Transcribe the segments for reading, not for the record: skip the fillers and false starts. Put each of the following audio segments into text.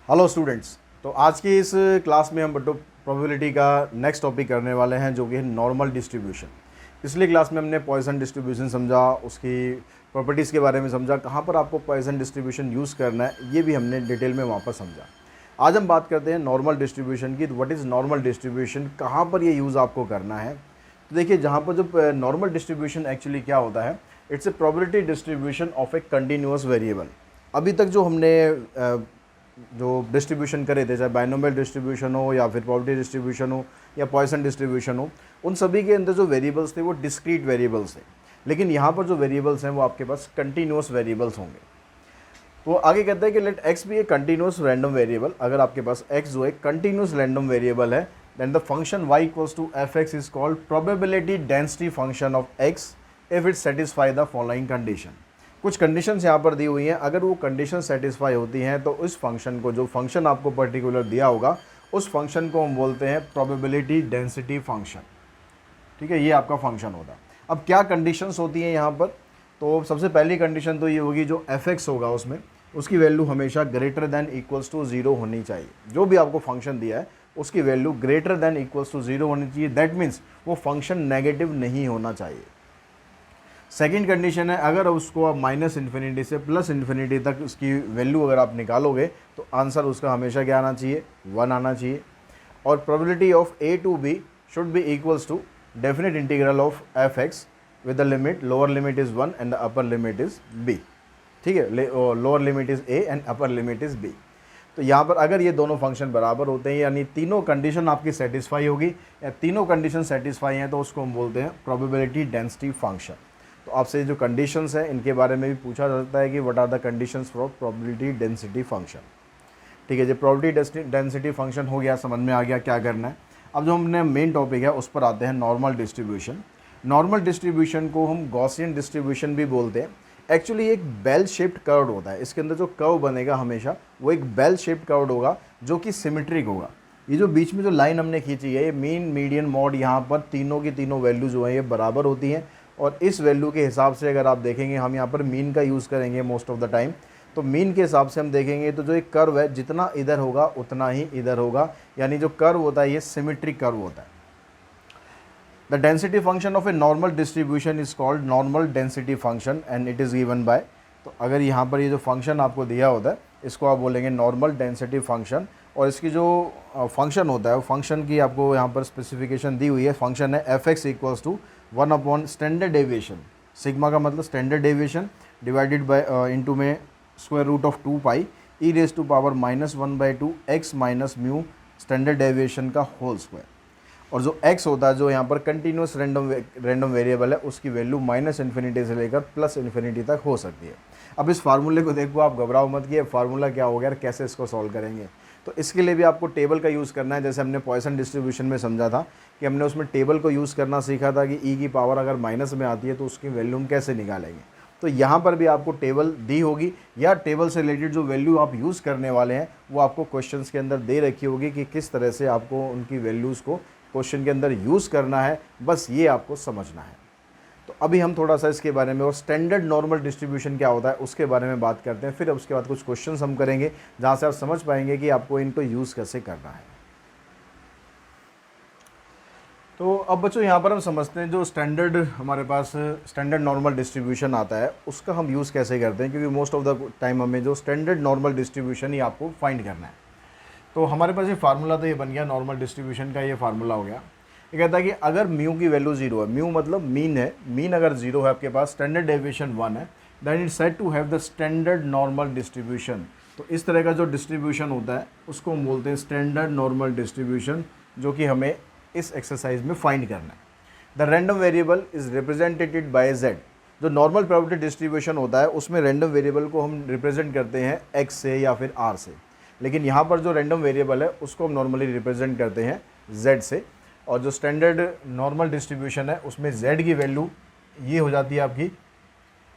Hello students. तो आज की इस क्लास में हम प्रोबेबिलिटी का नेक्स्ट टॉपिक करने वाले हैं जो कि है नॉर्मल डिस्ट्रीब्यूशन। पिछली क्लास में हमने पॉइसन डिस्ट्रीब्यूशन समझा, उसकी प्रॉपर्टीज़ के बारे में समझा, कहाँ पर आपको पॉइसन डिस्ट्रीब्यूशन यूज़ करना है ये भी हमने डिटेल में वहाँ पर समझा। आज हम बात करते हैं नॉर्मल डिस्ट्रीब्यूशन की। व्हाट इज़ नॉर्मल डिस्ट्रीब्यूशन, कहाँ पर ये यूज़ आपको करना है। तो देखिए, जहाँ पर जो नॉर्मल डिस्ट्रीब्यूशन एक्चुअली क्या होता है, it's a probability distribution of A continuous variable. अभी तक जो हमने जो डिस्ट्रीब्यूशन करे थे, चाहे बाइनोमियल डिस्ट्रीब्यूशन हो या फिर प्रोबेबिलिटी डिस्ट्रीब्यूशन हो या पॉइसन डिस्ट्रीब्यूशन हो, उन सभी के अंदर जो वेरिएबल्स थे वो डिस्क्रीट वेरिएबल्स थे। लेकिन यहाँ पर जो वेरिएबल्स हैं वो आपके पास कंटिन्यूअस वेरिएबल्स होंगे। तो आगे कहता है कि let X be a continuous random variable. अगर आपके पास एक्स जो है कंटिन्यूअस रैंडम वेरिएबल है, then the function y equals to F X is called probability density function of x if it satisfy the following condition. कुछ conditions यहाँ पर दी हुई हैं, अगर वो कंडीशन सेटिस्फाई होती हैं तो उस फंक्शन को, जो फंक्शन आपको पर्टिकुलर दिया होगा, उस फंक्शन को हम बोलते हैं प्रोबेबिलिटी डेंसिटी फंक्शन। ठीक है, ये आपका फंक्शन होता है। अब क्या कंडीशंस होती हैं यहाँ पर, तो सबसे पहली कंडीशन तो ये होगी जो एफ एक्स होगा उसमें उसकी वैल्यू हमेशा ग्रेटर देन इक्वल्स टू 0 होनी चाहिए। जो भी आपको फंक्शन दिया है उसकी value greater than equals to 0 होनी चाहिए। दैट मीन्स वो फंक्शन नेगेटिव नहीं होना चाहिए। सेकेंड कंडीशन है, अगर उसको आप माइनस इन्फिनिटी से प्लस इन्फिनिटी तक उसकी वैल्यू अगर आप निकालोगे तो आंसर उसका हमेशा क्या आना चाहिए, 1 आना चाहिए। और probability of A to B should be equals to definite integral of F X with the limit lower limit is 1 and the upper limit is B. ठीक है, lower limit is A and upper limit is B. तो यहाँ पर अगर ये दोनों function बराबर होते हैं, यानी तीनों कंडीशन आपकी सेटिस्फाई होगी या तीनों कंडीशन सेटिस्फाई हैं, तो उसको हम बोलते हैं प्रोबेबिलिटी डेंसिटी फंक्शन। तो आपसे जो कंडीशंस हैं इनके बारे में भी पूछा जाता है कि what are the conditions for probability density function. ठीक है, जो प्रोबेबिलिटी डेंसिटी फंक्शन हो गया, समझ में आ गया क्या करना है। अब जो हमने मेन टॉपिक है उस पर आते हैं, नॉर्मल डिस्ट्रीब्यूशन। नॉर्मल डिस्ट्रीब्यूशन को हम गॉसियन डिस्ट्रीब्यूशन भी बोलते हैं। एक्चुअली एक बेल शेप्ड कर्व होता है, इसके अंदर जो कर्व बनेगा हमेशा वो एक बेल शेप्ड कर्व होगा जो कि सिमेट्रिक होगा। ये जो बीच में जो लाइन हमने खींची है, ये मीन मीडियन मॉड, यहाँ पर तीनों की तीनों वैल्यू जो है ये बराबर होती हैं। और इस वैल्यू के हिसाब से अगर आप देखेंगे, हम यहाँ पर मीन का यूज़ करेंगे मोस्ट ऑफ द टाइम, तो मीन के हिसाब से हम देखेंगे तो जो एक कर्व है जितना इधर होगा उतना ही इधर होगा, यानी जो कर्व होता है ये सिमेट्रिक कर्व होता है। The density function of a normal distribution is called normal density function and it is given by, तो अगर यहाँ पर ये जो फंक्शन आपको दिया होता है इसको आप बोलेंगे नॉर्मल डेंसिटी फंक्शन। और इसकी जो फंक्शन होता है वो फंक्शन की आपको यहाँ पर स्पेसिफिकेशन दी हुई है। फंक्शन है F X equals to 1 upon standard deviation, sigma का मतलब standard deviation, divided by into में square root of 2 pi E raise to power -1/2 X minus mu standard deviation का होल स्क्वायर। और जो x होता है, जो यहाँ पर कंटिन्यूस रैंडम वेरिएबल है, उसकी वैल्यू माइनस इन्फिनिटी से लेकर प्लस इन्फिनिटी तक हो सकती है। अब इस फार्मूले को देखो, आप घबराओ मत कि ये फार्मूला क्या हो गया और कैसे इसको सॉल्व करेंगे। तो इसके लिए भी आपको टेबल का यूज़ करना है। जैसे हमने पॉइसन डिस्ट्रीब्यूशन में समझा था कि हमने उसमें टेबल को यूज़ करना सीखा था कि ई की पावर अगर माइनस में आती है तो उसकी वैल्यू हम कैसे निकालेंगे। तो यहाँ पर भी आपको टेबल दी होगी या टेबल से रिलेटेड जो वैल्यू आप यूज़ करने वाले हैं वो आपको क्वेश्चंस के अंदर दे रखी होगी कि किस तरह से आपको उनकी वैल्यूज़ को क्वेश्चन के अंदर यूज़ करना है, बस ये आपको समझना है। तो अभी हम थोड़ा सा इसके बारे में और स्टैंडर्ड नॉर्मल डिस्ट्रीब्यूशन क्या होता है उसके बारे में बात करते हैं। फिर उसके बाद कुछ क्वेश्चंस हम करेंगे जहाँ से आप समझ पाएंगे कि आपको इनको यूज़ कैसे करना है। तो अब बच्चों यहाँ पर हम समझते हैं जो स्टैंडर्ड हमारे पास स्टैंडर्ड नॉर्मल डिस्ट्रीब्यूशन आता है उसका हम यूज़ कैसे करते हैं, क्योंकि मोस्ट ऑफ द टाइम हमें जो स्टैंडर्ड नॉर्मल डिस्ट्रीब्यूशन ही आपको फाइंड करना है। तो हमारे पास ये फार्मूला तो ये बन गया, नॉर्मल डिस्ट्रीब्यूशन का ये फार्मूला हो गया। ये कहता है कि अगर म्यू की वैल्यू 0 है, म्यू मतलब मीन है, मीन अगर 0 है आपके पास, स्टैंडर्ड डेविएशन 1 है, than it said to have the standard normal distribution. तो इस तरह का जो डिस्ट्रीब्यूशन होता है उसको हम बोलते हैं स्टैंडर्ड नॉर्मल डिस्ट्रीब्यूशन, जो कि हमें इस एक्सरसाइज में फाइंड करना है। The random variable is represented by z। जो नॉर्मल प्रोबेबिलिटी डिस्ट्रीब्यूशन होता है उसमें रैंडम वेरिएबल को हम रिप्रेजेंट करते हैं x से या फिर r से, लेकिन यहाँ पर जो रैंडम वेरिएबल है उसको हम नॉर्मली रिप्रेजेंट करते हैं z से। और जो स्टैंडर्ड नॉर्मल डिस्ट्रीब्यूशन है उसमें z की वैल्यू ये हो जाती है आपकी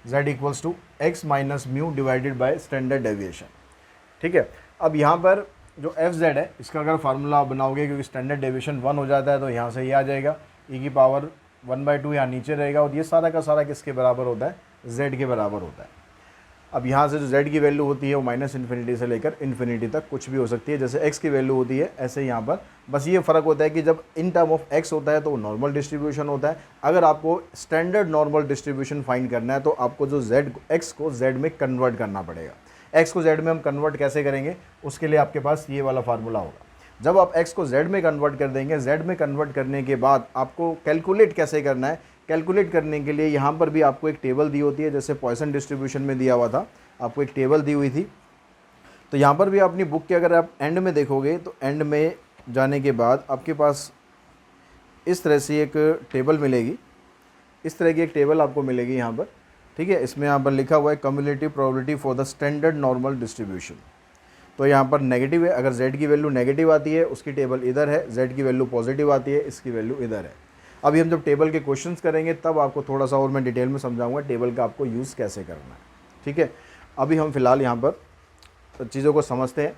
z equals to X minus mu divided by standard deviation. ठीक है, अब यहाँ पर जो एफ जेड है इसका अगर फार्मूला आप बनाओगे, क्योंकि स्टैंडर्ड डेविएशन 1 हो जाता है तो यहाँ से ये आ जाएगा, ई की पावर 1/2 यहाँ नीचे रहेगा, और ये सारा का सारा किसके बराबर होता है, z के बराबर होता है। अब यहाँ से जो z की वैल्यू होती है वो माइनस इन्फिनिटी से लेकर इन्फिनिटी तक कुछ भी हो सकती है। जैसे x की वैल्यू होती है ऐसे यहाँ पर बस ये फ़र्क होता है कि जब इन टर्म ऑफ x होता है तो वो नॉर्मल डिस्ट्रीब्यूशन होता है। अगर आपको स्टैंडर्ड नॉर्मल डिस्ट्रीब्यूशन फाइंड करना है तो आपको जो x को z में कन्वर्ट करना पड़ेगा। x को z में हम कन्वर्ट कैसे करेंगे, उसके लिए आपके पास ये वाला फार्मूला होगा। जब आप x को z में कन्वर्ट कर देंगे, z में कन्वर्ट करने के बाद आपको कैलकुलेट कैसे करना है, कैलकुलेट करने के लिए यहाँ पर भी आपको एक टेबल दी होती है, जैसे पॉइसन डिस्ट्रीब्यूशन में दिया हुआ था, आपको एक टेबल दी हुई थी। तो यहाँ पर भी अपनी बुक के अगर आप एंड में देखोगे तो एंड में जाने के बाद आपके पास इस तरह से एक टेबल मिलेगी, इस तरह की एक टेबल आपको मिलेगी यहाँ पर, ठीक है। इसमें यहाँ पर लिखा हुआ है cumulative probability for the standard normal distribution. तो यहाँ पर नेगेटिव है, अगर z की वैल्यू नेगेटिव आती है उसकी टेबल इधर है, z की वैल्यू पॉजिटिव आती है इसकी वैल्यू इधर है। अभी हम जब टेबल के क्वेश्चंस करेंगे तब आपको थोड़ा सा और मैं डिटेल में समझाऊंगा टेबल का आपको यूज़ कैसे करना है, ठीक है। अभी हम फिलहाल यहाँ पर चीज़ों को समझते हैं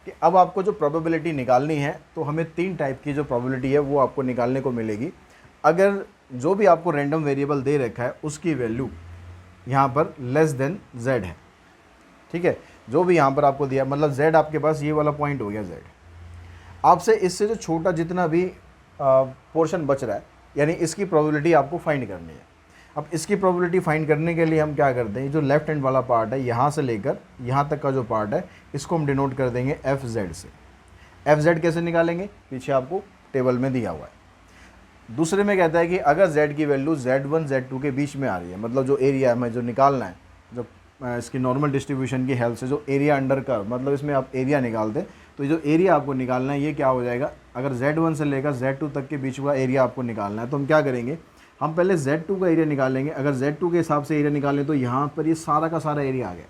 कि अब आपको जो प्रोबेबिलिटी निकालनी है तो हमें 3 टाइप की जो प्रोबेबिलिटी है वो आपको निकालने को मिलेगी। अगर जो भी आपको रैंडम वेरिएबल दे रखा है उसकी वैल्यू यहाँ पर लेस देन z है, ठीक है। जो भी यहाँ पर आपको दिया, मतलब z आपके पास ये वाला पॉइंट हो गया z, आपसे इससे जो छोटा जितना भी पोर्शन बच रहा है यानी इसकी प्रोबेबिलिटी आपको फाइंड करनी है। अब इसकी प्रोबेबिलिटी फाइंड करने के लिए हम क्या करते हैं, जो लेफ्ट हैंड वाला पार्ट है यहाँ से लेकर यहाँ तक का जो पार्ट है इसको हम डिनोट कर देंगे fz से। fz कैसे निकालेंगे, पीछे आपको टेबल में दिया हुआ है। दूसरे में कहता है कि अगर z की वैल्यू z1 z2 के बीच में आ रही है, मतलब जो एरिया हमें जो निकालना है, जो इसकी नॉर्मल डिस्ट्रीब्यूशन की हेल्प से जो एरिया अंडर कर्व, मतलब इसमें आप एरिया निकालते हैं तो जो एरिया आपको निकालना है ये क्या हो जाएगा, अगर z1 से लेकर z2 तक के बीच का एरिया आपको निकालना है तो हम क्या करेंगे, हम पहले z2 का एरिया निकालेंगे। अगर z2 के हिसाब से एरिया निकालें तो यहाँ पर ये सारा का सारा एरिया आ गया,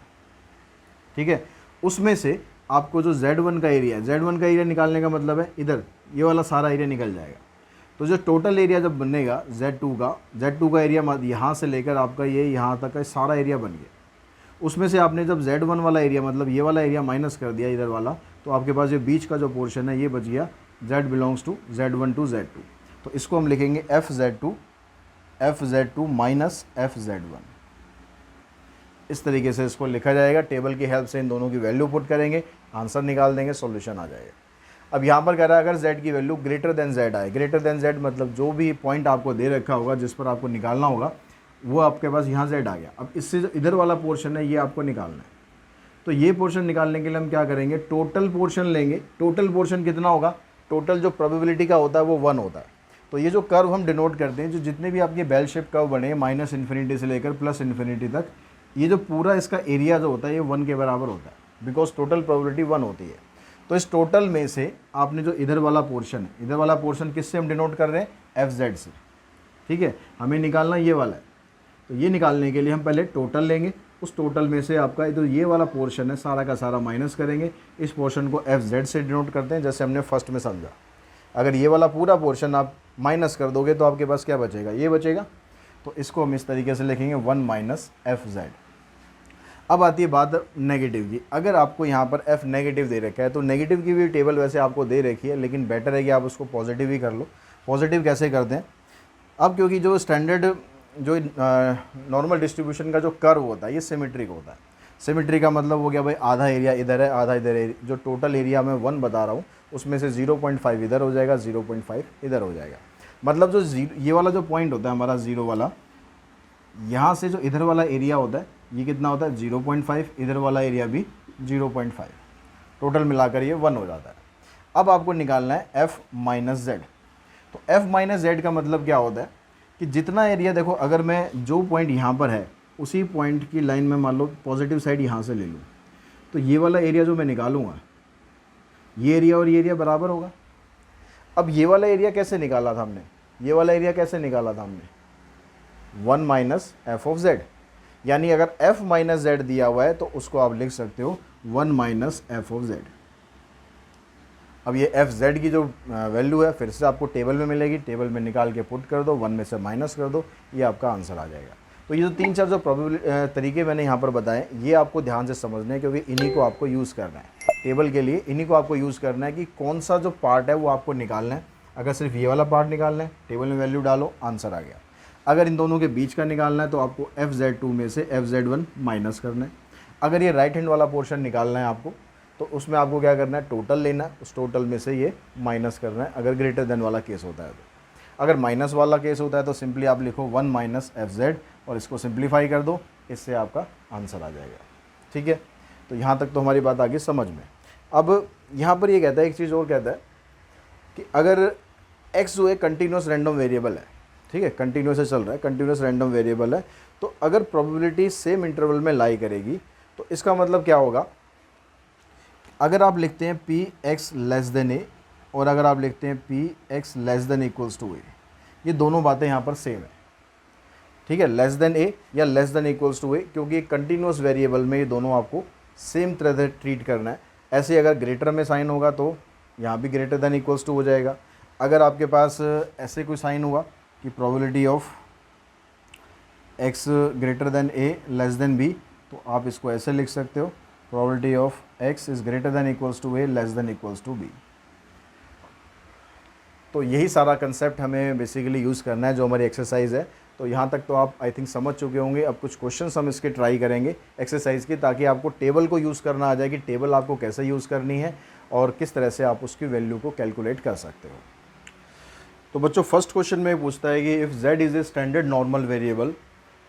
ठीक है। उसमें से आपको जो z1 का एरिया निकालने का मतलब है इधर ये वाला सारा एरिया निकल जाएगा। तो जो टोटल एरिया जब बनेगा z2 का एरिया यहाँ से लेकर आपका ये यहाँ तक का सारा एरिया बन गया। उसमें से आपने जब z1 वाला एरिया, मतलब ये वाला एरिया माइनस कर दिया इधर वाला, तो आपके पास ये बीच का जो पोर्शन है ये बच गया z belongs to z1 to z2। तो इसको हम लिखेंगे fz2 माइनस fz1। इस तरीके से इसको लिखा जाएगा। टेबल की हेल्प से इन दोनों की वैल्यू पुट करेंगे, आंसर निकाल देंगे, सॉल्यूशन आ जाएगा। अब यहाँ पर कह रहा है अगर z की वैल्यू ग्रेटर देन z आए, ग्रेटर देन z मतलब जो भी पॉइंट आपको दे रखा होगा जिस पर आपको निकालना होगा वो आपके पास यहाँ z आ गया। अब इससे जो इधर वाला पोर्शन है ये आपको निकालना है। तो ये पोर्शन निकालने के लिए हम क्या करेंगे, टोटल पोर्शन लेंगे। टोटल पोर्शन कितना होगा, टोटल जो प्रोबेबिलिटी का होता है वो 1 होता है। तो ये जो कर्व हम डिनोट करते हैं, जो जितने भी आपके बेल शेप कर्व बने माइनस इन्फिनिटी से लेकर प्लस इन्फिनिटी तक, ये जो पूरा इसका एरिया जो होता है ये 1 के बराबर होता है, बिकॉज टोटल प्रोबेबिलिटी 1 होती है। तो इस टोटल में से आपने जो इधर वाला पोर्शन किससे हम डिनोट कर रहे हैं, fz से, ठीक है। हमें निकालना ये वाला है। तो ये निकालने के लिए हम पहले टोटल लेंगे, उस टोटल में से आपका जो ये वाला पोर्शन है सारा का सारा माइनस करेंगे। इस पोर्शन को fz से डिनोट करते हैं, जैसे हमने फर्स्ट में समझा। अगर ये वाला पूरा पोर्शन आप माइनस कर दोगे तो आपके पास क्या बचेगा, ये बचेगा। तो इसको हम इस तरीके से लिखेंगे 1 माइनस fz। अब आती है बात नेगेटिव की। अगर आपको यहाँ पर f नेगेटिव दे रखा है तो नेगेटिव की भी टेबल वैसे आपको दे रखी है, लेकिन बेटर है कि आप उसको पॉजिटिव ही कर लो। पॉजिटिव कैसे करते हैं, अब क्योंकि जो स्टैंडर्ड जो नॉर्मल डिस्ट्रीब्यूशन का जो कर्व होता है ये सिमेट्रिक होता है। सिमेट्री का मतलब हो गया भाई आधा एरिया इधर है आधा इधर है। जो टोटल एरिया मैं 1 बता रहा हूँ उसमें से 0.5 इधर हो जाएगा, 0.5 इधर हो जाएगा। मतलब जो ये वाला जो पॉइंट होता है हमारा 0 वाला, यहाँ से जो इधर वाला एरिया होता है ये कितना होता है 0.5, इधर वाला एरिया भी 0.5, टोटल मिलाकर ये 1 हो जाता है। अब आपको निकालना है f माइनस जेड। तो f माइनस जेड का मतलब क्या होता है कि जितना एरिया, देखो अगर मैं जो पॉइंट यहाँ पर है उसी पॉइंट की लाइन में मान लो पॉजिटिव साइड यहाँ से ले लूँ, तो ये वाला एरिया जो मैं निकालूंगा ये एरिया और ये एरिया बराबर होगा। अब ये वाला एरिया कैसे निकाला था हमने, ये वाला एरिया कैसे निकाला था हमने 1 माइनस एफ ऑफ जेड। यानी अगर f माइनस जेड दिया हुआ है तो उसको आप लिख सकते हो 1 माइनस एफ ऑफ जेड। अब ये एफ जेड की जो वैल्यू है फिर से आपको टेबल में मिलेगी, टेबल में निकाल के पुट कर दो, 1 में से माइनस कर दो, ये आपका आंसर आ जाएगा। तो ये जो 3-4 जो प्रोबेबिलिटी तरीके मैंने यहाँ पर बताए ये आपको ध्यान से समझने हैं, क्योंकि इन्हीं को आपको यूज़ करना है टेबल के लिए। इन्हीं को आपको यूज़ करना है कि कौन सा जो पार्ट है वो आपको निकालना है। अगर सिर्फ ये वाला पार्ट निकालना है, टेबल में वैल्यू डालो, आंसर आ गया। अगर इन दोनों के बीच का निकालना है तो आपको FZ2 में से FZ1 माइनस करना है। अगर ये राइट हैंड वाला पोर्शन निकालना है आपको, तो उसमें आपको क्या करना है, टोटल लेना है, उस टोटल में से ये माइनस करना है, अगर ग्रेटर देन वाला केस होता है तो। अगर माइनस वाला केस होता है तो सिंपली आप लिखो 1 माइनस एफ जेड और इसको सिंप्लीफाई कर दो, इससे आपका आंसर आ जाएगा। ठीक है, तो यहाँ तक तो हमारी बात आ गई समझ में। अब यहाँ पर ये कहता है, एक चीज़ और कहता है कि अगर x जो है कंटिन्यूस रैंडम वेरिएबल है, ठीक है, कंटिन्यूस से चल रहा है, कंटिन्यूस रैंडम वेरिएबल है, तो अगर प्रोबेबिलिटी सेम इंटरवल में लाई करेगी तो इसका मतलब क्या होगा, अगर आप लिखते हैं P X less than A और अगर आप लिखते हैं P X less than equals to A, ये दोनों बातें यहाँ पर सेम है। ठीक है, लेस देन ए या लेस देन इक्वल्स टू ए, क्योंकि कंटिन्यूस वेरिएबल में ये दोनों आपको सेम तरह से ट्रीट करना है। ऐसे अगर ग्रेटर में साइन होगा तो यहाँ भी ग्रेटर देन इक्वल्स टू हो जाएगा। अगर आपके पास ऐसे कोई साइन हुआ कि probability of X greater than A less than B, तो आप इसको ऐसे लिख सकते हो, probability of X is greater than equals to A less than equals to B. तो यही सारा कंसेप्ट हमें बेसिकली यूज़ करना है जो हमारी एक्सरसाइज है। तो यहाँ तक तो आप आई थिंक समझ चुके होंगे। अब कुछ क्वेश्चंस हम इसके ट्राई करेंगे एक्सरसाइज के, ताकि आपको टेबल को यूज़ करना आ जाए कि टेबल आपको कैसे यूज़ करनी है और किस तरह से आप उसकी वैल्यू को कैलकुलेट कर सकते हो। तो बच्चों फर्स्ट क्वेश्चन में पूछता है कि if z is a standard normal variable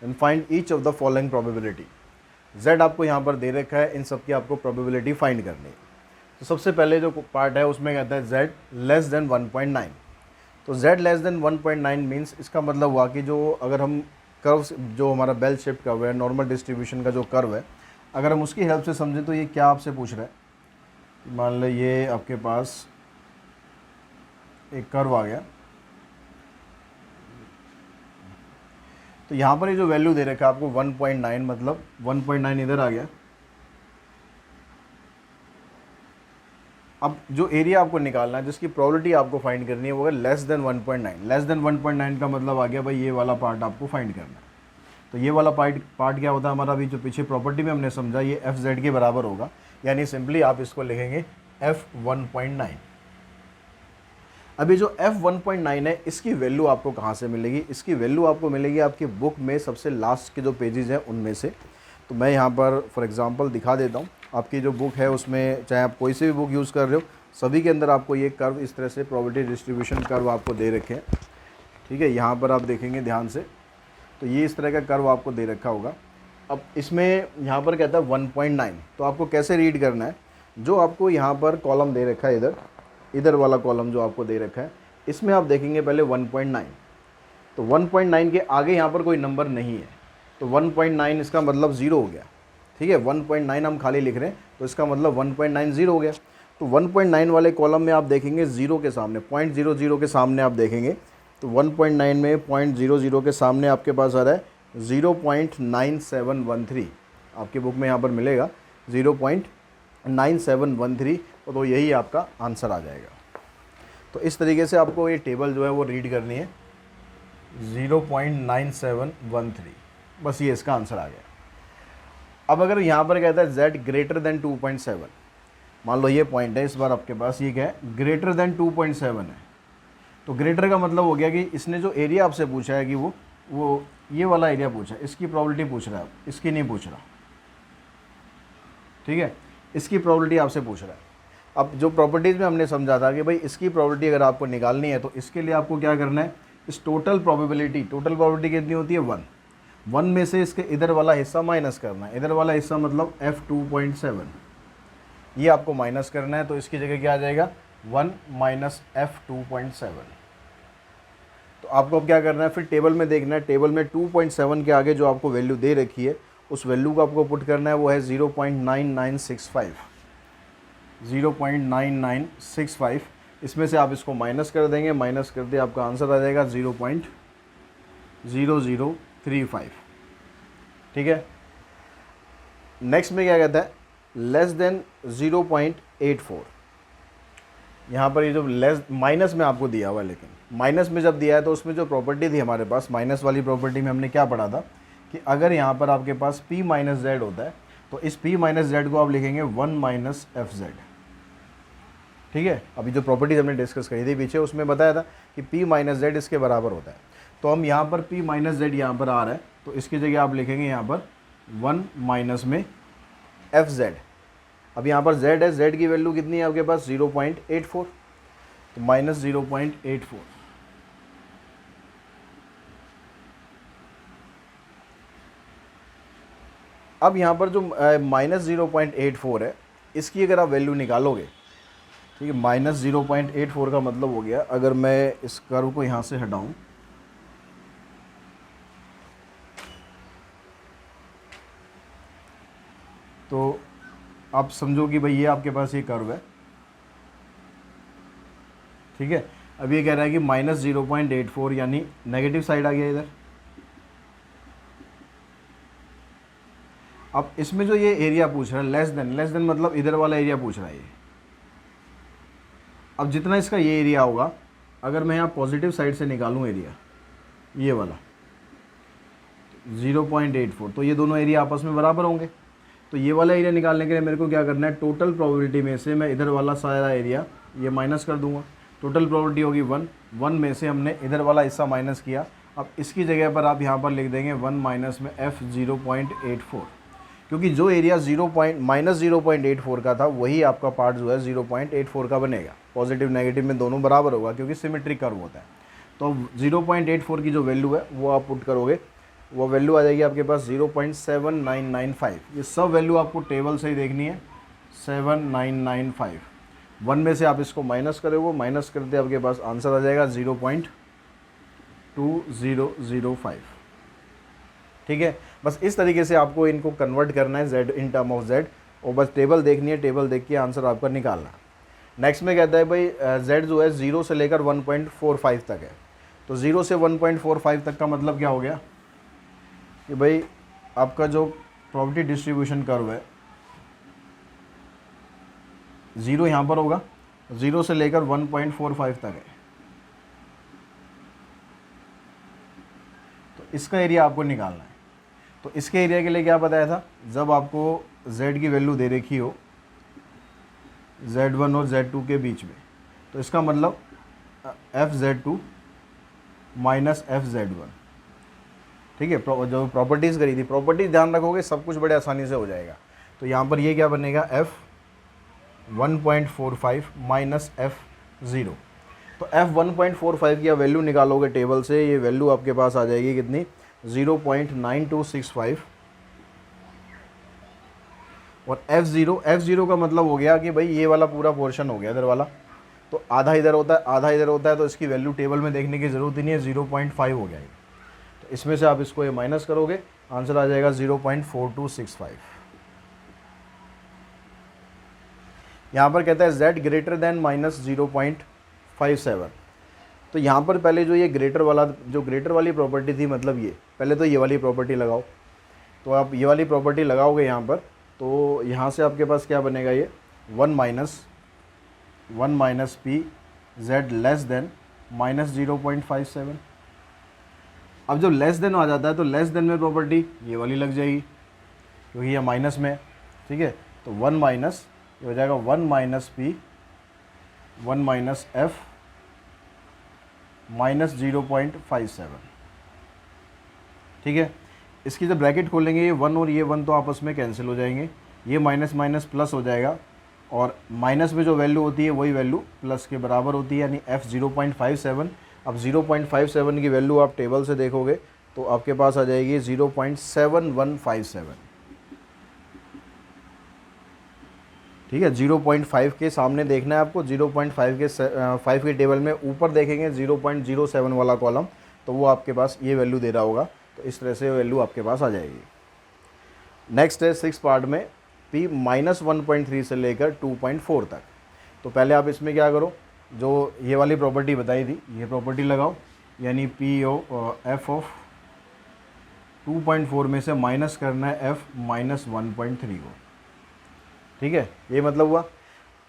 and find each of the following probability. z आपको यहाँ पर दे रखा है, इन सब की आपको प्रोबेबिलिटी फाइंड करनी है। तो सबसे पहले जो पार्ट है उसमें कहता है z लेस देन 1.9। तो z लेस देन 1.9 मीन्स इसका मतलब हुआ कि जो अगर हम कर्व, जो हमारा बेल शेप कर्व है, नॉर्मल डिस्ट्रीब्यूशन का जो कर्व है, अगर हम उसकी हेल्प से समझें तो ये क्या आपसे पूछ रहा है। मान लो ये आपके पास एक कर्व आ गया, तो यहाँ पर ये जो वैल्यू दे रखा है आपको 1.9, मतलब 1.9 इधर आ गया। अब जो एरिया आपको निकालना है, जिसकी प्रोबेबिलिटी आपको फाइंड करनी है, वो है लेस देन 1.9। लेस देन 1.9 का मतलब आ गया भाई ये वाला पार्ट आपको फाइंड करना है। तो ये वाला पार्ट क्या होता है हमारा, अभी जो पीछे प्रॉपर्टी में हमने समझा, ये एफ जेड के बराबर होगा, यानी सिंपली आप इसको लिखेंगे f1.9। अभी जो f1.9 है इसकी वैल्यू आपको कहाँ से मिलेगी, इसकी वैल्यू आपको मिलेगी आपकी बुक में सबसे लास्ट के जो पेजेस हैं उनमें से। तो मैं यहाँ पर फॉर एग्जांपल दिखा देता हूँ। आपकी जो बुक है उसमें, चाहे आप कोई से भी बुक यूज़ कर रहे हो, सभी के अंदर आपको ये कर्व इस तरह से प्रोबेबिलिटी डिस्ट्रीब्यूशन कर्व आपको दे रखे हैं। ठीक है, यहाँ पर आप देखेंगे ध्यान से, तो ये इस तरह का कर्व आपको दे रखा होगा। अब इसमें यहाँ पर कहता है 1.9, तो आपको कैसे रीड करना है, जो आपको यहाँ पर कॉलम दे रखा है, इधर वाला कॉलम जो आपको दे रखा है, इसमें आप देखेंगे पहले 1.9। तो 1.9 के आगे यहाँ पर कोई नंबर नहीं है, तो 1.9 इसका मतलब 0 हो गया। ठीक है, 1.9 हम खाली लिख रहे हैं, तो इसका मतलब 1.9 0 हो गया। तो 1.9 वाले कॉलम में आप देखेंगे 0 के सामने 0.00 के सामने आप देखेंगे, तो 1.9 में 0.00 के सामने आपके पास आ रहा है 0.9713। आपकी बुक में यहाँ पर मिलेगा 0.9713, तो यही आपका आंसर आ जाएगा। तो इस तरीके से आपको ये टेबल जो है वो रीड करनी है, 0.9713, बस ये इसका आंसर आ गया। अब अगर यहाँ पर कहता है z ग्रेटर देन 2.7, मान लो ये पॉइंट है, इस बार आपके पास ये क्या है, ग्रेटर देन 2.7 है। तो ग्रेटर का मतलब हो गया कि इसने जो एरिया आपसे पूछा है कि वो ये वाला एरिया पूछा है, इसकी प्रोबेबिलिटी पूछ रहा है, इसकी नहीं पूछ रहा। ठीक है, इसकी प्रोबेबिलिटी आपसे पूछ रहा है। अब जो प्रॉपर्टीज़ में हमने समझा था कि भाई इसकी प्रोबेबिलिटी अगर आपको निकालनी है, तो इसके लिए आपको क्या करना है, इस टोटल प्रोबेबिलिटी कितनी होती है, 1 में से इसके इधर वाला हिस्सा माइनस करना है। इधर वाला हिस्सा मतलब f2.7, ये आपको माइनस करना है। तो इसकी जगह क्या आ जाएगा, 1 माइनस f2.7। तो आपको अब क्या करना है, फिर टेबल में देखना है, टेबल में 2.7 के आगे जो आपको वैल्यू दे रखी है, उस वैल्यू को आपको पुट करना है, वो है 0.9965। 0.9965, इसमें से आप इसको माइनस कर देंगे, माइनस करते आपका आंसर आ जाएगा 0.0035। ठीक है, नेक्स्ट में क्या कहता है, लेस देन 0.84। यहाँ पर ये जो लेस माइनस में आपको दिया हुआ है, लेकिन माइनस में जब दिया है तो उसमें जो प्रॉपर्टी थी हमारे पास, माइनस वाली प्रॉपर्टी में हमने क्या पढ़ा था कि अगर यहाँ पर आपके पास p माइनस जेड होता है, तो इस p माइनस जेड को आप लिखेंगे 1 माइनस एफ जेड। ठीक है, अभी जो प्रॉपर्टीज हमने डिस्कस करी थी पीछे, उसमें बताया था कि p माइनस जेड इसके बराबर होता है। तो हम यहाँ पर p माइनस जेड यहाँ पर आ रहा है, तो इसकी जगह आप लिखेंगे यहाँ पर 1 माइनस में एफ जेड। अब यहाँ पर जेड है, जेड की वैल्यू कितनी है आपके पास 0.84, तो माइनस 0.84। अब यहाँ पर जो माइनस 0.84 है, इसकी अगर आप वैल्यू निकालोगे, ठीक है, माइनस 0.84 का मतलब हो गया, अगर मैं इस कर्व को यहाँ से हटाऊँ तो आप समझो कि भाई ये आपके पास ये कर्व है, ठीक है। अब ये कह रहा है कि माइनस 0.84 यानी नेगेटिव साइड आ गया इधर। अब इसमें जो ये एरिया पूछ रहा है लेस देन मतलब इधर वाला एरिया पूछ रहा है ये। अब जितना इसका ये एरिया होगा, अगर मैं यहाँ पॉजिटिव साइड से निकालूँ एरिया ये वाला 0.84, तो ये दोनों एरिया आपस में बराबर होंगे। तो ये वाला एरिया निकालने के लिए मेरे को क्या करना है, टोटल प्रोबेबिलिटी में से मैं इधर वाला सारा एरिया ये माइनस कर दूंगा। टोटल प्रोबेबिलिटी होगी 1 में से हमने इधर वाला हिस्सा माइनस किया। अब इसकी जगह पर आप यहाँ पर लिख देंगे 1 माइनस में f 0.84, क्योंकि जो एरिया माइनस 0.84 का था वही आपका पार्ट जो है 0.84 का बनेगा। पॉजिटिव नेगेटिव में दोनों बराबर होगा क्योंकि सिमेट्रिक कर्व होता है। तो 0.84 की जो वैल्यू है वो आप पुट करोगे, वो वैल्यू आ जाएगी आपके पास 0.7995। ये सब वैल्यू आपको टेबल से ही देखनी है, 7995। 1 में से आप इसको माइनस करोगे, माइनस करते आपके पास आंसर आ जाएगा 0.2005। ठीक है, बस इस तरीके से आपको इनको कन्वर्ट करना है z in term of z, और बस टेबल देखनी है, टेबल देख के आंसर आपका निकालना। नेक्स्ट में कहता है भाई z जो है 0 से लेकर 1.45 तक है। तो 0 से 1.45 तक का मतलब क्या हो गया कि भाई आपका जो प्रॉपर्टी डिस्ट्रीब्यूशन कर्व है 0 यहाँ पर होगा, 0 से लेकर 1.45 तक है। तो इसका एरिया आपको निकालना है। तो इसके एरिया के लिए क्या बताया था, जब आपको z की वैल्यू दे रखी हो z1 और z2 के बीच में, तो इसका मतलब fz2 माइनस fz1। ठीक है, जो प्रॉपर्टीज़ करी थी, प्रॉपर्टीज़ ध्यान रखोगे सब कुछ बड़े आसानी से हो जाएगा। तो यहाँ पर ये क्या बनेगा, f 1.45 माइनस f0। तो f 1.45 की वैल्यू निकालोगे टेबल से, ये वैल्यू आपके पास आ जाएगी कितनी, 0.9265। और f0 का मतलब हो गया कि भाई ये वाला पूरा पोर्शन हो गया इधर वाला, तो आधा इधर होता है आधा इधर होता है, तो इसकी वैल्यू टेबल में देखने की ज़रूरत ही नहीं है, 0.5 हो गया। तो इसमें से आप इसको ये माइनस करोगे, आंसर आ जाएगा 0.4265। यहाँ पर कहता है z ग्रेटर देन माइनस 0.57। तो यहाँ पर पहले जो ये ग्रेटर वाली प्रॉपर्टी थी, मतलब ये पहले तो ये वाली प्रॉपर्टी लगाओ। तो आप ये वाली प्रॉपर्टी लगाओगे यहाँ पर, तो यहाँ से आपके पास क्या बनेगा, ये 1 minus P Z less than minus 0.57। अब जब लेस देन आ जाता है तो लेस देन में प्रॉपर्टी ये वाली लग जाएगी क्योंकि ये माइनस में, ठीक है। तो 1 माइनस ये हो जाएगा 1 minus P 1 minus F minus 0.57। ठीक है, इसकी जब ब्रैकेट खोलेंगे ये 1 और ये 1 तो आपस में कैंसिल हो जाएंगे, ये माइनस माइनस प्लस हो जाएगा, और माइनस में जो वैल्यू होती है वही वैल्यू प्लस के बराबर होती है, यानी f 0.57। अब 0.57 की वैल्यू आप टेबल से देखोगे तो आपके पास आ जाएगी 0.7157। ठीक है, 0.5 के सामने देखना है आपको, 0.5 के टेबल में ऊपर देखेंगे 0.07 वाला कॉलम, तो वो आपके पास ये वैल्यू दे रहा होगा, तो इस तरह से वैल्यू आपके पास आ जाएगी। नेक्स्ट है 6 पार्ट में p माइनस 1.3 से लेकर 2.4 तक। तो पहले आप इसमें क्या करो, जो ये वाली प्रॉपर्टी बताई थी ये प्रॉपर्टी लगाओ, यानी एफ ऑफ 2.4 में से माइनस करना है f माइनस 1.3 को। ठीक है, ये मतलब हुआ।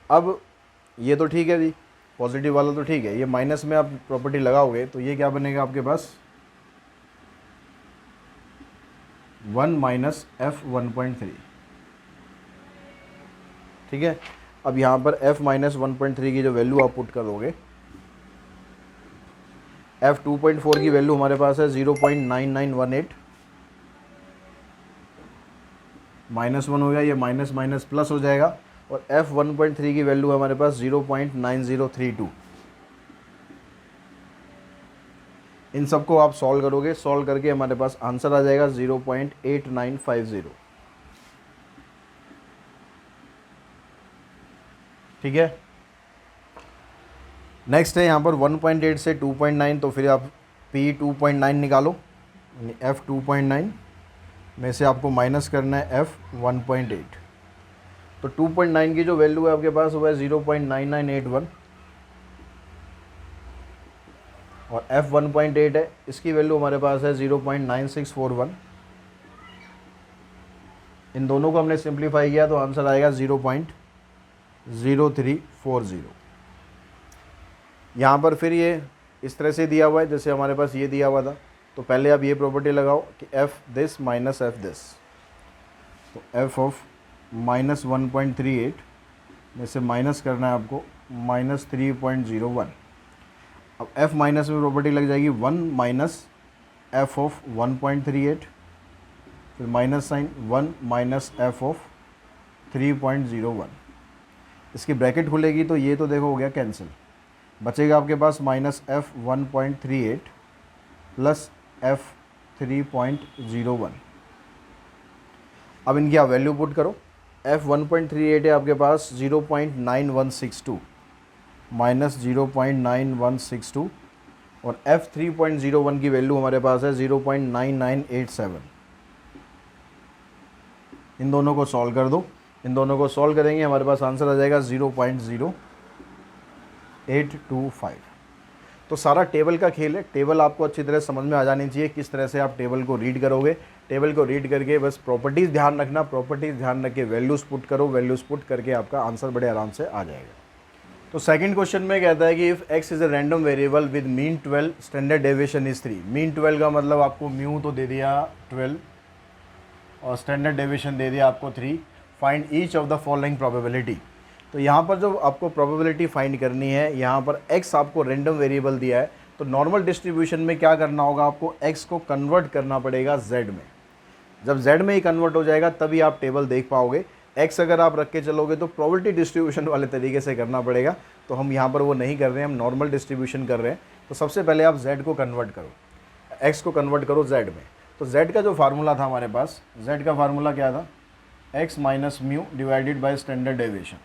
अब ये तो ठीक है जी, पॉजिटिव वाला तो ठीक है, ये माइनस में आप प्रॉपर्टी लगाओगे तो ये क्या बनेगा आपके पास 1 माइनस एफ 1.3। ठीक है, अब यहाँ पर f माइनस 1.3 की जो वैल्यू आप पुट करोगे, f 2.4 की वैल्यू हमारे पास है 0.9918। -1 हो गया, ये माइनस माइनस प्लस हो जाएगा और f1.3 की वैल्यू है हमारे पास 0.9032। इन सबको आप सॉल्व करोगे, सॉल्व करके हमारे पास आंसर आ जाएगा 0.8950। ठीक है। नेक्स्ट है यहाँ पर 1.8 से 2.9, तो फिर आप P 2.9 निकालो, यानी F 2.9 में से आपको माइनस करना है F 1.8। तो 2.9 की जो वैल्यू है आपके पास वो है 0.9981 और F 1.8 है, इसकी वैल्यू हमारे पास है 0.9641। इन दोनों को हमने सिंप्लीफाई किया तो आंसर आएगा 0.0340। यहाँ पर फिर ये इस तरह से दिया हुआ है जैसे हमारे पास ये दिया हुआ था, तो पहले आप ये प्रॉपर्टी लगाओ कि f this minus f this, तो f ऑफ -1.38 में से माइनस करना है आपको -3.01। अब f माइनस में प्रॉपर्टी लग जाएगी 1 माइनस f ऑफ 1.38, फिर minus sign 1 minus f of 3.01। इसकी ब्रैकेट खुलेगी तो ये तो देखो हो गया कैंसिल, बचेगा आपके पास -f 1.38 प्लस f 3.01। अब इनकी आप वैल्यू पुट करो, f 1.38 है आपके पास 0.9162 माइनस 0.9162 और f 3.01 की वैल्यू हमारे पास है 0.9987। इन दोनों को सॉल्व कर दो, इन दोनों को सॉल्व करेंगे हमारे पास आंसर आ जाएगा 0.0825। तो सारा टेबल का खेल है, टेबल आपको अच्छी तरह समझ में आ जानी चाहिए किस तरह से आप टेबल को रीड करोगे। टेबल को रीड करके बस प्रॉपर्टीज़ ध्यान रखना, प्रॉपर्टीज़ ध्यान रख के वैल्यूज़ पुट करो, वैल्यूज़ पुट करके आपका आंसर बड़े आराम से आ जाएगा। तो सेकंड क्वेश्चन में कहता है कि if x is a random variable with mean 12 standard deviation is 3। Mean 12 का मतलब आपको म्यू तो दे दिया 12 और स्टैंडर्ड डेविएशन दे दिया आपको 3। Find each of the following probability. तो यहाँ पर जो आपको प्रोबेबिलिटी फाइंड करनी है, यहाँ पर x आपको रैंडम वेरिएबल दिया है, तो नॉर्मल डिस्ट्रीब्यूशन में क्या करना होगा, आपको x को कन्वर्ट करना पड़ेगा z में। जब z में ही कन्वर्ट हो जाएगा तभी आप टेबल देख पाओगे। x अगर आप रख के चलोगे तो प्रोबेबिलिटी डिस्ट्रीब्यूशन वाले तरीके से करना पड़ेगा, तो हम यहाँ पर वो नहीं कर रहे हैं, हम नॉर्मल डिस्ट्रीब्यूशन कर रहे हैं। तो सबसे पहले आप z को कन्वर्ट करो, x को कन्वर्ट करो z में। तो z का जो फार्मूला था हमारे पास, z का फार्मूला क्या था, x minus mu divided by standard deviation.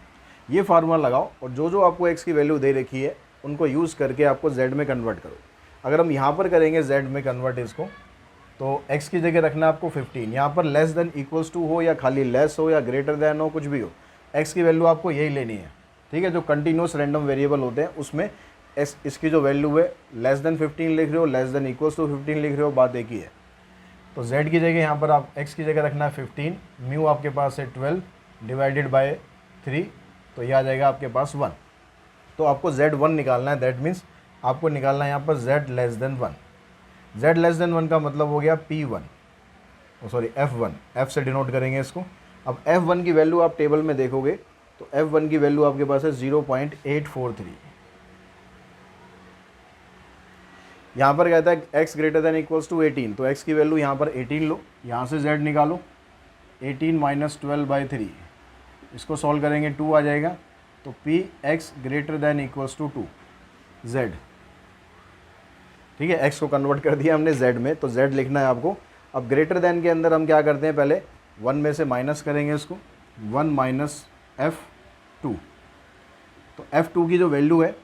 ये फार्मूला लगाओ और जो जो आपको x की वैल्यू दे रखी है उनको यूज़ करके आपको z में कन्वर्ट करो। अगर हम यहाँ पर करेंगे z में कन्वर्ट इसको, तो x की जगह रखना आपको 15। यहाँ पर लेस देन इक्वल्स टू हो या खाली लेस हो या ग्रेटर देन हो, कुछ भी हो, x की वैल्यू आपको यही लेनी है। ठीक है, जो कंटिन्यूस रैंडम वेरिएबल होते हैं उसमें इसकी जो वैल्यू है लेस देन 15 लिख रहे हो, लेस देन इक्वल्स टू 15 लिख रहे हो, बात एक ही है। तो z की जगह यहाँ पर आप x की जगह रखना है 15, म्यू आपके पास है 12 डिवाइडेड बाय 3, तो यह आ जाएगा आपके पास 1। तो आपको z1 निकालना है, दैट मीन्स आपको निकालना है यहाँ पर z less than 1। z less than 1 का मतलब हो गया P1, सॉरी F1, F से डिनोट करेंगे इसको। अब F1 की वैल्यू आप टेबल में देखोगे तो F1 की वैल्यू आपके पास है 0.843। यहाँ पर कहता है x greater than equals to 18, तो x की वैल्यू यहाँ पर 18 लो, यहाँ से z निकालो, 18 माइनस 12/3, इसको सॉल्व करेंगे 2 आ जाएगा। तो P X greater than equals to 2 z। ठीक है, x को कन्वर्ट कर दिया हमने z में, तो z लिखना है आपको। अब ग्रेटर देन के अंदर हम क्या करते हैं, पहले 1 में से माइनस करेंगे इसको, 1 माइनस f2। तो f2 की जो वैल्यू है,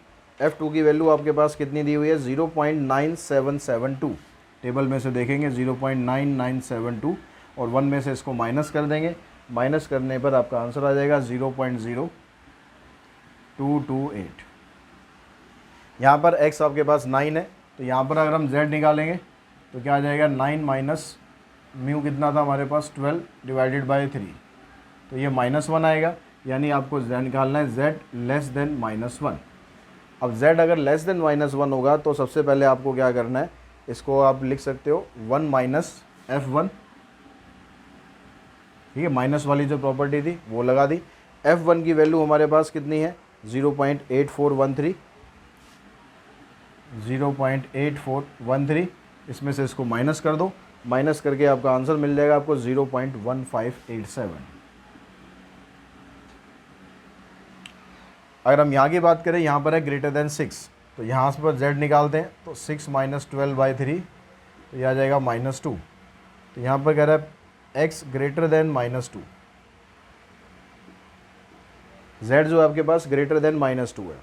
f2 की वैल्यू आपके पास कितनी दी हुई है, 0.9772। टेबल में से देखेंगे 0.9972 और 1 में से इसको माइनस कर देंगे, माइनस करने पर आपका आंसर आ जाएगा 0.0228। यहाँ पर x आपके पास 9 है, तो यहाँ पर अगर हम z निकालेंगे तो क्या आ जाएगा, 9 माइनस म्यू कितना था हमारे पास 12 डिवाइडेड बाय 3, तो ये -1 आएगा, यानी आपको z निकालना है z लेस देन -1। अब z अगर लेस देन -1 होगा तो सबसे पहले आपको क्या करना है, इसको आप लिख सकते हो 1 माइनस f1। ठीक है, माइनस वाली जो प्रॉपर्टी थी वो लगा दी। f1 की वैल्यू हमारे पास कितनी है, 0.8413, 0.8413, इसमें से इसको माइनस कर दो माइनस करके आपका आंसर मिल जाएगा आपको 0.1587। अगर हम यहाँ की बात करें, यहाँ पर है ग्रेटर देन 6, तो यहाँ पर z निकालते हैं तो 6 माइनस 12/3, तो यह आ जाएगा -2। तो यहाँ पर कह रहा है x ग्रेटर देन -2, z जो आपके पास ग्रेटर देन -2 है।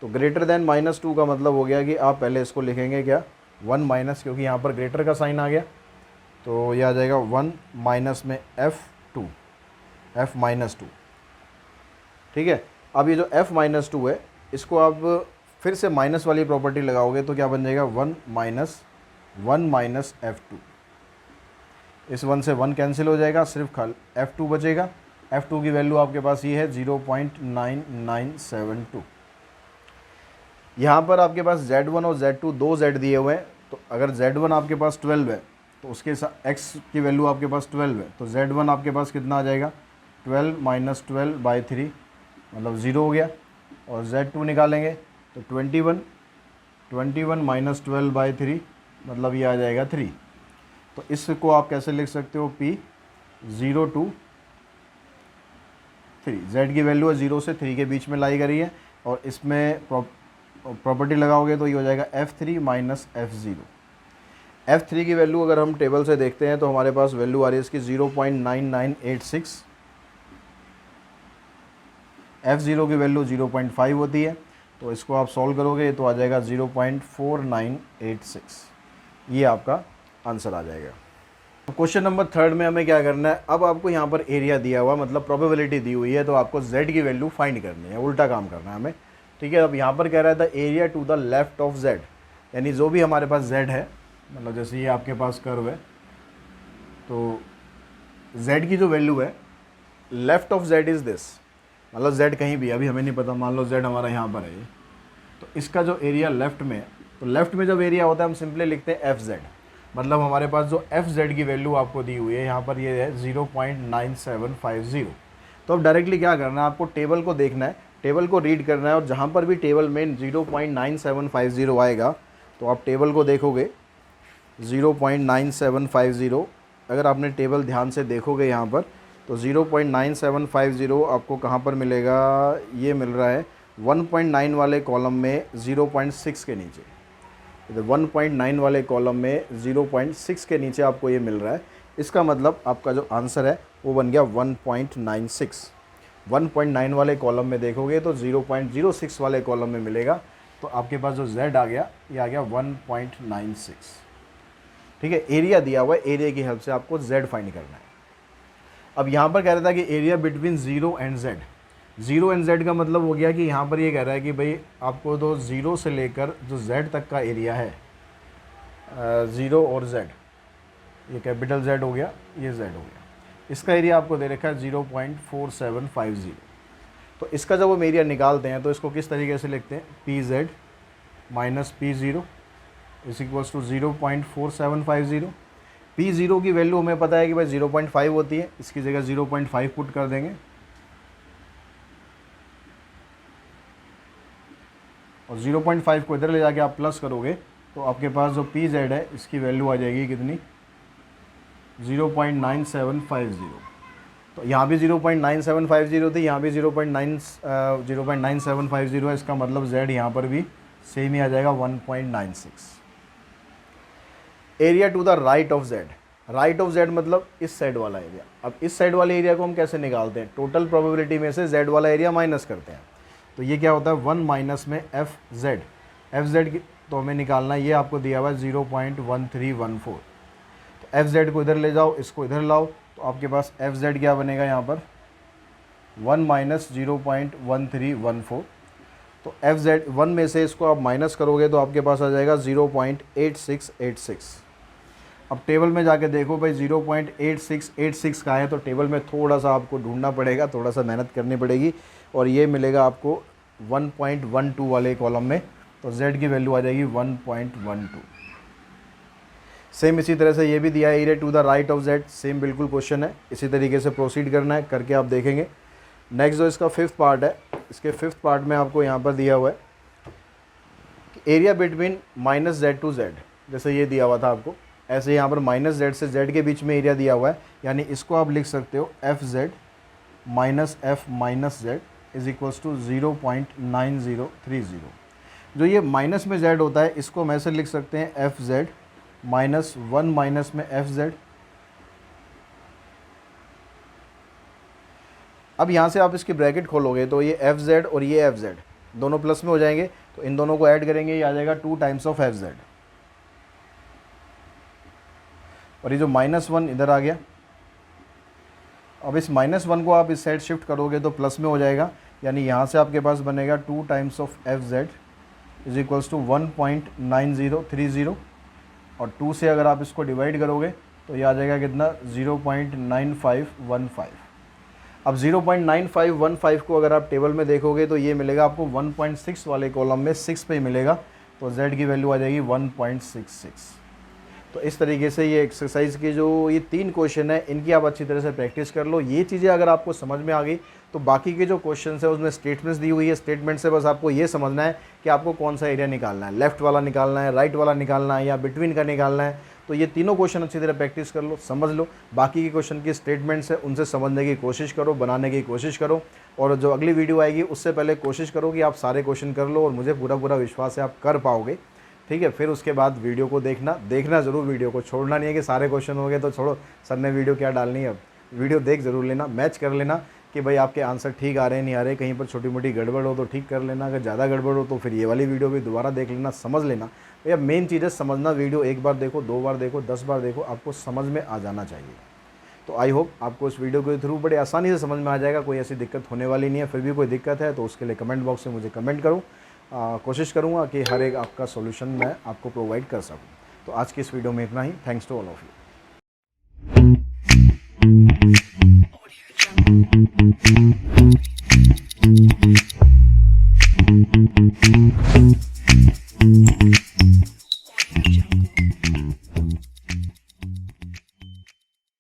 तो ग्रेटर देन -2 का मतलब हो गया कि आप पहले इसको लिखेंगे क्या 1 माइनस, क्योंकि यहाँ पर ग्रेटर का साइन आ गया, तो यह आ जाएगा 1 माइनस में f2, f -2। ठीक है, अब ये जो f -2 है, इसको आप फिर से माइनस वाली प्रॉपर्टी लगाओगे तो क्या बन जाएगा 1 माइनस f2। इस 1 से 1 कैंसिल हो जाएगा, सिर्फ f2 बचेगा। f2 की वैल्यू आपके पास ये है 0.9972। यहाँ पर आपके पास z1 और z2 दो z दिए हुए हैं, तो अगर z1 आपके पास 12 है तो उसके साथ x की वैल्यू आपके पास 12 है, तो z1 आपके पास कितना आ जाएगा 12 माइनस 12/3 मतलब 0 हो गया। और z2 निकालेंगे तो 21 माइनस 12/3 मतलब ये आ जाएगा 3। तो इसको आप कैसे लिख सकते हो p 0 to 3, z की वैल्यू है 0 से 3 के बीच में लाई करी है, और इसमें प्रॉपर्टी लगाओगे तो ये हो जाएगा f3 माइनस f0। f3 की वैल्यू अगर हम टेबल से देखते हैं तो हमारे पास वैल्यू आ रही है इसकी 0.9986, f0 की वैल्यू 0.5 होती है, तो इसको आप सॉल्व करोगे तो आ जाएगा 0.4986। ये आपका आंसर आ जाएगा। क्वेश्चन नंबर 3 में हमें क्या करना है, अब आपको यहाँ पर एरिया दिया हुआ मतलब प्रोबेबिलिटी दी हुई है, तो आपको z की वैल्यू फाइंड करनी है, उल्टा काम करना है हमें। ठीक है, अब यहाँ पर कह रहा था area to the left of z, यानी जो भी हमारे पास z है, मतलब जैसे ये आपके पास कर्व है, तो z की जो वैल्यू है left of z is this, मतलब z कहीं भी, अभी हमें नहीं पता, मान लो z हमारा यहाँ पर है, तो इसका जो एरिया लेफ्ट में है, तो लेफ्ट में जब एरिया होता है हम सिंपली लिखते हैं fz, मतलब हमारे पास जो fz की वैल्यू आपको दी हुई है यहाँ पर ये है 0.9750। तो अब डायरेक्टली क्या करना है, आपको टेबल को देखना है, टेबल को रीड करना है, और जहाँ पर भी टेबल में 0.9750 आएगा तो आप टेबल को देखोगे 0.9750। अगर आपने टेबल ध्यान से देखोगे यहाँ पर तो 0.9750 आपको कहाँ पर मिलेगा, ये मिल रहा है 1.9 वाले कॉलम में 0.6 के नीचे, 1.9 वाले कॉलम में 0.6 के नीचे आपको ये मिल रहा है। इसका मतलब आपका जो आंसर है वो बन गया 1.96। 1.9 वाले कॉलम में देखोगे तो 0.06 वाले कॉलम में मिलेगा, तो आपके पास जो z आ गया ये आ गया 1.96। ठीक है, एरिया दिया हुआ है, एरिया की हेल्प से आपको z फाइंड करना है। अब यहाँ पर कह रहा था कि area between 0 and z, 0 and z का मतलब हो गया कि यहाँ पर ये कह रहा है कि भाई आपको तो 0 से लेकर जो z तक का एरिया है, 0 और z, ये कैपिटल Z हो गया, ये z हो गया, इसका एरिया आपको दे रखा है 0.4750। तो इसका जब हम एरिया निकालते हैं तो इसको किस तरीके से लिखते हैं, PZ minus P0 is equals to 0.4750। P0 की वैल्यू हमें पता है कि भाई 0.5 होती है, इसकी जगह 0.5 पुट कर देंगे, और 0.5 को इधर ले जाके आप प्लस करोगे तो आपके पास जो PZ है इसकी वैल्यू आ जाएगी कितनी, 0.9750। तो यहाँ भी 0.9750 थी, यहाँ भी 0.9750 है, इसका मतलब Z यहाँ पर भी सेम ही आ जाएगा 1.96। Area to the right of Z, right of Z मतलब इस साइड वाला एरिया। अब इस साइड वाले एरिया को हम कैसे निकालते हैं, टोटल प्रोबेबिलिटी में से Z वाला एरिया माइनस करते हैं, तो ये क्या होता है 1 माइनस में FZ, FZ की तो हमें निकालना है, ये आपको दिया हुआ है 0.1314। तो FZ को इधर ले जाओ, इसको इधर लाओ, तो आपके पास FZ क्या बनेगा यहाँ पर 1 माइनस 0.1314। तो FZ 1 में से इसको आप माइनस करोगे तो आपके पास आ जाएगा 0.8686। अब टेबल में जाके देखो भाई 0.8686 का है, तो टेबल में थोड़ा सा आपको ढूंढना पड़ेगा, थोड़ा सा मेहनत करनी पड़ेगी, और ये मिलेगा आपको 1.12 वाले कॉलम में, तो Z की वैल्यू आ जाएगी 1.12। सेम इसी तरह से ये भी दिया है area to the right of Z, same बिल्कुल क्वेश्चन है, इसी तरीके से प्रोसीड करना है, करके आप देखेंगे। नेक्स्ट जो इसका 5th पार्ट है, इसके 5th पार्ट में आपको यहाँ पर दिया हुआ है कि area between -z to z, जैसे ये दिया हुआ था आपको ऐसे यहाँ पर माइनस जेड से जेड के बीच में एरिया दिया हुआ है, यानी इसको आप लिख सकते हो F Z minus F minus Z is equals to 0.9030। जो ये माइनस में जेड होता है इसको हम ऐसे लिख सकते हैं एफ जेड माइनस 1 माइनस में एफ जेड। अब यहाँ से आप इसकी ब्रैकेट खोलोगे तो ये एफ जेड और ये एफ जेड दोनों प्लस में हो जाएंगे, तो इन दोनों को ऐड करेंगे, ये आ जाएगा 2 टाइम्स ऑफ एफ जेड। और ये जो -1 इधर आ गया, अब इस -1 को आप इस साइड शिफ्ट करोगे तो प्लस में हो जाएगा, यानी यहाँ से आपके पास बनेगा 2 times of F Z is equals to 1.9030। और 2 से अगर आप इसको डिवाइड करोगे तो ये आ जाएगा कितना 0.9515। अब 0.9515 को अगर आप टेबल में देखोगे तो ये मिलेगा आपको 1.6 वाले कॉलम में 6 पे मिलेगा, तो z की वैल्यू आ जाएगी 1.66। तो इस तरीके से ये एक्सरसाइज के जो ये 3 क्वेश्चन है इनकी आप अच्छी तरह से प्रैक्टिस कर लो। ये चीज़ें अगर आपको समझ में आ गई तो बाकी के जो क्वेश्चन है उसमें स्टेटमेंट्स दी हुई है, स्टेटमेंट से बस आपको ये समझना है कि आपको कौन सा एरिया निकालना है, लेफ्ट वाला निकालना है, राइट वाला निकालना है या बिटवीन का निकालना है। तो ये तीनों क्वेश्चन अच्छी तरह प्रैक्टिस कर लो, समझ लो, बाकी के क्वेश्चन की स्टेटमेंट्स है उनसे समझने की कोशिश करो, बनाने की कोशिश करो, और जो अगली वीडियो आएगी उससे पहले कोशिश करो कि आप सारे क्वेश्चन कर लो, और मुझे पूरा पूरा विश्वास है आप कर पाओगे। ठीक है, फिर उसके बाद वीडियो को देखना ज़रूर, वीडियो को छोड़ना नहीं है कि सारे क्वेश्चन हो गए तो छोड़ो, सर ने वीडियो क्या डालनी है। अब वीडियो देख ज़रूर लेना, मैच कर लेना कि भाई आपके आंसर ठीक आ रहे हैं नहीं आ रहे, कहीं पर छोटी मोटी गड़बड़ हो तो ठीक कर लेना, अगर ज़्यादा गड़बड़ हो तो फिर ये वाली वीडियो भी दोबारा देख लेना, समझ लेना। भैया मेन चीज़ है समझना, वीडियो एक बार देखो, 2 बार देखो, 10 बार देखो, आपको समझ में आ जाना चाहिए। तो आई होप आपको इस वीडियो के थ्रू बड़े आसानी से समझ में आ जाएगा, कोई ऐसी दिक्कत होने वाली नहीं है। फिर भी कोई दिक्कत है तो उसके लिए कमेंट बॉक्स में मुझे कमेंट करो, कोशिश करूँगा कि हर एक आपका सॉल्यूशन मैं आपको प्रोवाइड कर सकूँ। तो आज की इस वीडियो में इतना ही। Thanks to all of you.